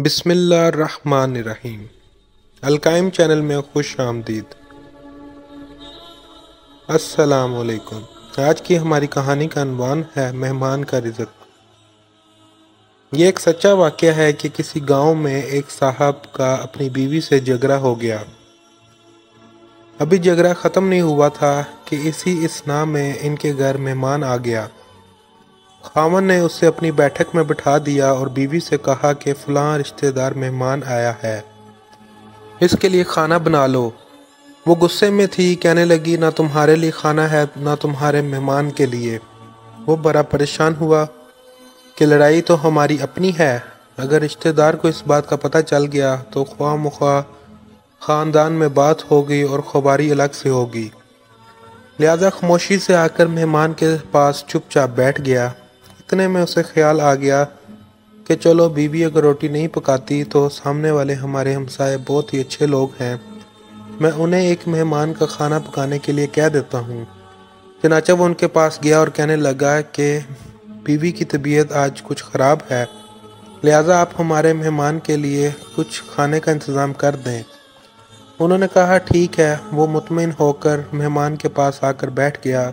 بسم اللہ الرحمن الرحیم۔ القائم چینل میں خوش آمدید۔ السلام علیکم۔ آج کی ہماری کہانی کا عنوان ہے مہمان کا رزق۔ یہ ایک سچا واقعہ ہے کہ کسی گاؤں میں ایک صاحب کا اپنی بیوی سے جھگڑا ہو گیا۔ ابھی جھگڑا ختم نہیں ہوا تھا کہ اسی اثناء میں ان کے گھر مہمان آ گیا۔ خاوند نے اسے اپنی بیٹھک میں بٹھا دیا اور بیوی سے کہا کہ فلاں رشتہ دار مہمان آیا ہے، اس کے لیے کھانا بنا لو۔ وہ غصے میں تھی، کہنے لگی نہ تمہارے لیے کھانا ہے نہ تمہارے مہمان کے لیے۔ وہ بڑا پریشان ہوا کہ لڑائی تو ہماری اپنی ہے، اگر رشتہ دار کو اس بات کا پتہ چل گیا تو خواہ مخواہ خاندان میں بات ہوگی اور خوباری الگ سے ہوگی۔ لہذا خاموشی سے آ کر مہمان کے پاس چپ چاپ بیٹھ گیا۔ اتنے میں اسے خیال آ گیا کہ چلو بیوی اگر روٹی نہیں پکاتی تو سامنے والے ہمارے ہمسائے بہت ہی اچھے لوگ ہیں، میں انہیں ایک مہمان کا کھانا پکانے کے لیے کہہ دیتا ہوں۔ چنانچہ وہ ان کے پاس گیا اور کہنے لگا کہ بیوی کی طبیعت آج کچھ خراب ہے، لہذا آپ ہمارے مہمان کے لیے کچھ کھانے کا انتظام کر دیں۔ انہوں نے کہا ٹھیک ہے۔ وہ مطمئن ہو کر مہمان کے پاس آ کر بیٹھ گیا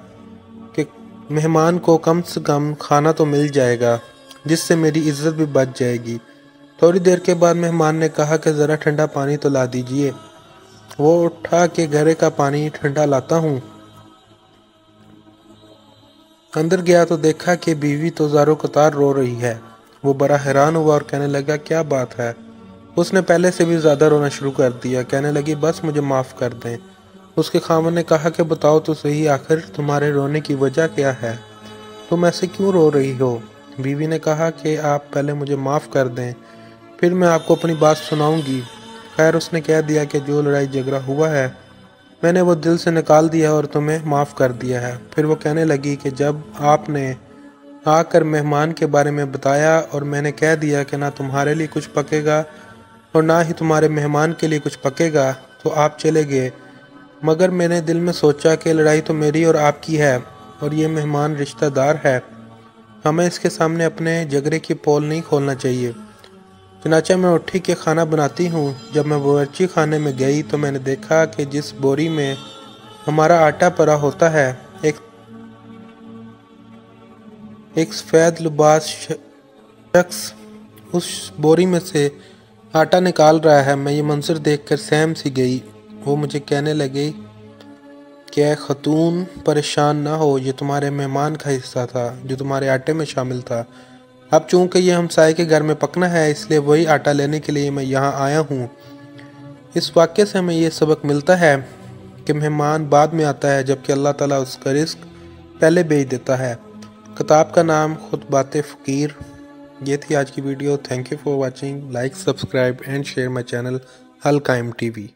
کہ مہمان کو کم سے کم کھانا تو مل جائے گا، جس سے میری عزت بھی بچ جائے گی۔ تھوڑی دیر کے بعد مہمان نے کہا کہ ذرا ٹھنڈا پانی تو لا دیجئے۔ وہ اٹھا کہ گھڑے کا پانی ٹھنڈا لاتا ہوں۔ اندر گیا تو دیکھا کہ بیوی تو زاروں قطار رو رہی ہے۔ وہ بڑا حیران ہوا اور کہنے لگا کیا بات ہے؟ اس نے پہلے سے بھی زیادہ رونا شروع کر دیا۔ کہنے لگی بس مجھے معاف کر دیں۔ اس کے خاوند نے کہا کہ بتاؤ تو صحیح، آخر تمہارے رونے کی وجہ کیا ہے؟ تم ایسے کیوں رو رہی ہو؟ بیوی نے کہا کہ آپ پہلے مجھے معاف کر دیں، پھر میں آپ کو اپنی بات سناؤں گی۔ خیر اس نے کہہ دیا کہ جو لڑائی جھگڑا ہوا ہے میں نے وہ دل سے نکال دیا اور تمہیں معاف کر دیا ہے۔ پھر وہ کہنے لگی کہ جب آپ نے آ کر مہمان کے بارے میں بتایا اور میں نے کہہ دیا کہ نہ تمہارے لیے کچھ پکے گا اور نہ ہی تمہارے مہمان کے لیے کچھ پکے گا تو آپ چلے گئے، مگر میں نے دل میں سوچا کہ لڑائی تو میری اور آپ کی ہے اور یہ مہمان رشتہ دار ہے، ہمیں اس کے سامنے اپنے جھگڑے کی پول نہیں کھولنا چاہیے۔ چنانچہ میں اٹھی کہ کھانا بناتی ہوں۔ جب میں باورچی خانے میں گئی تو میں نے دیکھا کہ جس بوری میں ہمارا آٹا پڑا ہوتا ہے ایک سفید لباس شخص اس بوری میں سے آٹا نکال رہا ہے۔ میں یہ منظر دیکھ کر سہم سی گئی۔ وہ مجھے کہنے لگی کہ اے خاتون پریشان نہ ہو، یہ تمہارے مہمان کا حصہ تھا جو تمہارے آٹے میں شامل تھا۔ اب چونکہ یہ ہمسائے کے گھر میں پکنا ہے اس لیے وہی آٹا لینے کے لیے میں یہاں آیا ہوں۔ اس واقعے سے ہمیں یہ سبق ملتا ہے کہ مہمان بعد میں آتا ہے جبکہ اللہ تعالیٰ اس کا رزق پہلے بھیج دیتا ہے۔ کتاب کا نام خطبات فقیر۔ یہ تھی آج کی video. Thank you for watching. Like, subscribe and share my channel Al Qaim T V.